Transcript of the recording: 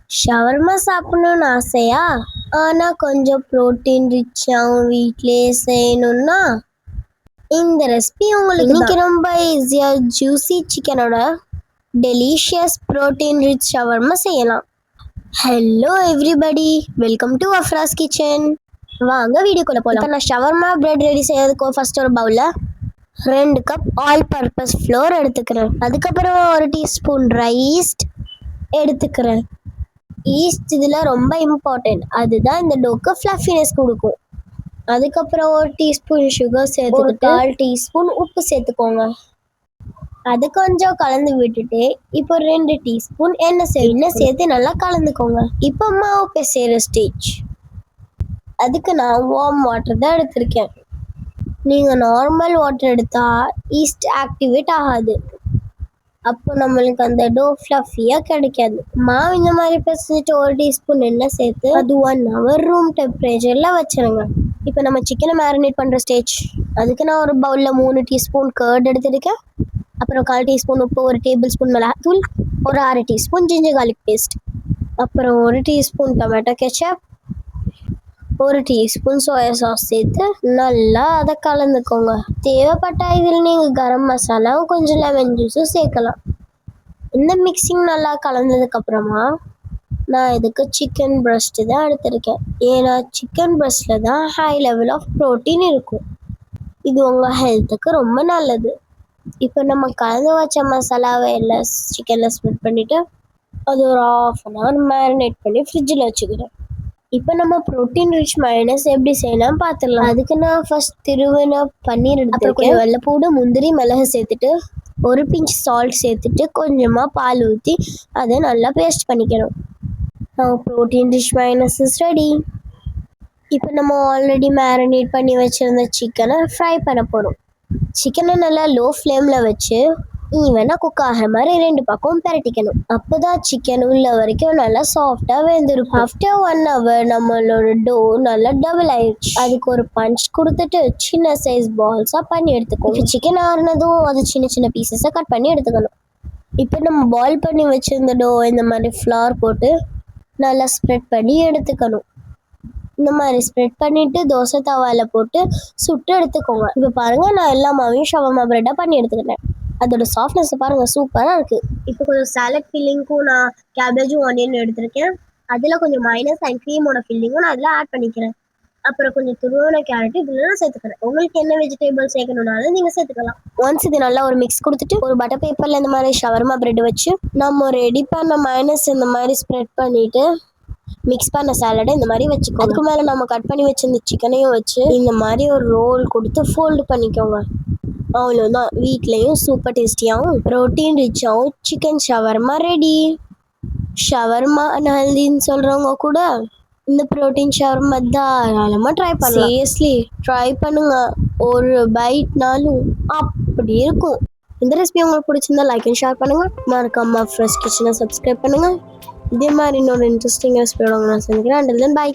Shawarma சாப்பிடணும்னு ஆசையா? ஆனா கொஞ்சம் புரோட்டீன் ரிச்சாகவும் வீட்டிலேயே செய்யணும்னா இந்த ரெசிபி உங்களுக்கு இன்னைக்கு ரொம்ப ஈஸியா ஜூசி சிக்கனோட டெலிஷியஸ் புரோட்டீன் ரிச் ஷவர்மா செய்யலாம். Hello everybody, welcome to Afraz kitchen. வாங்க வீடியோக்குள்ள போகலாம். இப்போ நான் ஷவர்மா பிரெட் ரெடி செய்யறதுக்கு ஃபர்ஸ்ட் ஒரு பவுலில் 2 கப் ஆல் பர்பஸ் ஃப்ளோர் எடுத்துக்கிறேன். அதுக்கப்புறம் 1 டீஸ்பூன் ரைஸ்ட் எடுத்துக்கிறேன். ஈஸ்ட் இதில் ரொம்ப இம்பார்ட்டன்ட், அதுதான் இந்த டோக்கு ஃப்ளஃபினஸ் கொடுக்கும். அதுக்கப்புறம் 1 டீஸ்பூன் சுகர் சேர்த்துக்கிட்டு 1/4 டீஸ்பூன் உப்பு சேர்த்துக்கோங்க. அது கொஞ்சம் கலந்து விட்டுட்டு இப்போ 2 டீஸ்பூன் எண்ணெய் சேர்த்து நல்லா கலந்துக்கோங்க. இப்போ மாவு பிசைகிற ஸ்டேஜ். அதுக்கு நான் வார்ம் வாட்டர் தான் எடுத்திருக்கேன். நீங்கள் நார்மல் வாட்டர் எடுத்தால் ஈஸ்ட் ஆக்டிவேட் ஆகாது, அப்போ நம்மளுக்கு அந்த டோ ஃப்ளஃபியாக கிடைக்காது. மாவு இந்த மாதிரி பிசைஞ்சிட்டு 1 டீஸ்பூன் எண்ணெய் சேர்த்து அது 1 hour ரூம் டெம்பரேச்சரில் வச்சுருங்க. இப்போ நம்ம சிக்கனை மேரினேட் பண்ணுற ஸ்டேஜ். அதுக்கு நான் ஒரு பவுலில் 3 டீஸ்பூன் கர்ட் எடுத்துருக்கேன். அப்புறம் 1/4 டீஸ்பூன் உப்பு, 1 டேபிள் ஸ்பூன் மிளகாத்தூள், ஒரு 1/2 டீஸ்பூன் ஜிஞ்சர் கார்லிக் பேஸ்ட், அப்புறம் 1 teaspoon tomato ketchup, 1 teaspoon soya sauce சேர்த்து நல்லா அதை கலந்துக்கோங்க. தேவைப்பட்ட இதில் நீங்கள் கரம் மசாலாவும் கொஞ்சம் லெமன் ஜூஸும் சேர்க்கலாம். இந்த மிக்சிங் நல்லா கலந்ததுக்கப்புறமா நான் இதுக்கு சிக்கன் பிரஸ்ட் தான் எடுத்திருக்கேன். ஏன்னா சிக்கன் பிரஸ்ட்டில் தான் ஹை லெவல் ஆஃப் ப்ரோட்டீன் இருக்கும். இது உங்கள் ஹெல்த்துக்கு ரொம்ப நல்லது. இப்போ நம்ம கலந்து வச்ச மசாலாவை எல்லாம் சிக்கனில் ஸ்ப்ரெட் பண்ணிவிட்டு அது ஒரு 1/2 hour மேரினேட் பண்ணி ஃப்ரிட்ஜில் வச்சுக்கிறேன். இப்போ நம்ம ப்ரோட்டீன் ரிச் மைனஸ் எப்படி செய்யலாம் பார்த்துடலாம். அதுக்கு நான் ஃபர்ஸ்ட் திருவின பன்னீர் எடுத்துருக்கேன். கொஞ்சம் வெள்ளைப்பூடு, முந்திரி, மிளகு சேர்த்துட்டு 1 பிஞ்ச் சால்ட் சேர்த்துட்டு கொஞ்சமாக பால் ஊற்றி அதை நல்லா பேஸ்ட் பண்ணிக்கணும். Protein rich minus is ready. இப்போ நம்ம ஆல்ரெடி மேரினேட் பண்ணி வச்சுருந்த சிக்கனை ஃப்ரை பண்ண போகிறோம். சிக்கனை நல்லா லோ ஃப்ளேமில் வச்சு ஈவனாக குக் ஆகிற மாதிரி 2 பக்கம் பரட்டிக்கணும். அப்போ தான் சிக்கன் உள்ள வரைக்கும் நல்லா சாஃப்டாக வெந்திருக்கும். ஆஃப்டர் 1 hour நம்மளோட டோ நல்லா டபுள் ஆயிடுச்சு. அதுக்கு ஒரு பஞ்ச் கொடுத்துட்டு சின்ன சைஸ் பால்ஸாக பண்ணி எடுத்துக்கணும். இப்போ சிக்கன் ஆறுனதும் அது சின்ன சின்ன பீசஸாக கட் பண்ணி எடுத்துக்கணும். இப்போ நம்ம பாயில் பண்ணி வச்சுருந்த டோ இந்த மாதிரி ஃப்ளவர் போட்டு நல்லா ஸ்ப்ரெட் பண்ணி எடுத்துக்கணும். இந்த மாதிரி ஸ்ப்ரெட் பண்ணிவிட்டு தோசை தவாவில் போட்டு சுட்டு எடுத்துக்கோங்க. இப்போ பாருங்கள், நான் எல்லா மாவையும் ஷவர்மா பிரெட்டாக பண்ணி எடுத்துக்கிட்டேன். அதோட சாஃப்ட்னஸ் பாருங்கள், சூப்பராக இருக்குது. இப்போ கொஞ்சம் சாலட் ஃபில்லிங்க்கும் நான் கேபேஜும் ஆனியன் எடுத்திருக்கேன். அதில் கொஞ்சம் மைனஸ் அண்ட் க்ரீமோட ஃபில்லிங்கும் நான் அதில் ஆட் பண்ணிக்கிறேன். அப்புறம் கொஞ்சம் துருவன கேரட் இதில் நான் சேர்த்துக்கிறேன். உங்களுக்கு என்ன வெஜிடபிள் சேர்க்கணுன்னாலும் நீங்கள் சேர்த்துக்கலாம். ஒன்ஸ் இது நல்லா ஒரு மிக்ஸ் கொடுத்துட்டு ஒரு பட்டர் பேப்பரில் இந்த மாதிரி ஷவர்மா பிரெட் வச்சு நம்ம ரெடி பண்ண மைனஸ் இந்த மாதிரி ஸ்ப்ரெட் பண்ணிவிட்டு மிக்ஸ் பண்ண சாலடை இந்த மாதிரி வச்சுக்கோங்க. அதுக்கு மேலே நம்ம கட் பண்ணி வச்சிருந்த சிக்கனையும் வச்சு இந்த மாதிரி ஒரு ரோல் கொடுத்து ஃபோல்டு பண்ணிக்கோங்க. அவ்வளோதான், வீட்லேயும் சூப்பர் டேஸ்டியாகவும் ப்ரோட்டீன் ரிச்சாகவும் சிக்கன் ஷவர்மா ரெடி. ஷவர்மா அன்ஹெல்தின்னு சொல்கிறவங்க கூட இந்த ப்ரோட்டீன் ஷவர்மா தாராளமாக ட்ரை பண்ணலாம். சீரியஸ்லி ட்ரை பண்ணுங்க, ஒரு பைட்னாலும் அப்படி இருக்கும். இந்த ரெசிபி உங்களுக்கு பிடிச்சிருந்தா லைக் அண்ட் ஷேர் பண்ணுங்கள். மறக்காம அஃப்ராஸ் கிச்சனை சப்ஸ்கிரைப் பண்ணுங்கள். இதே மாதிரி இன்னொரு இன்ட்ரெஸ்டிங் ரெசிபியோட நான் சந்திக்கிறேன். Until then by.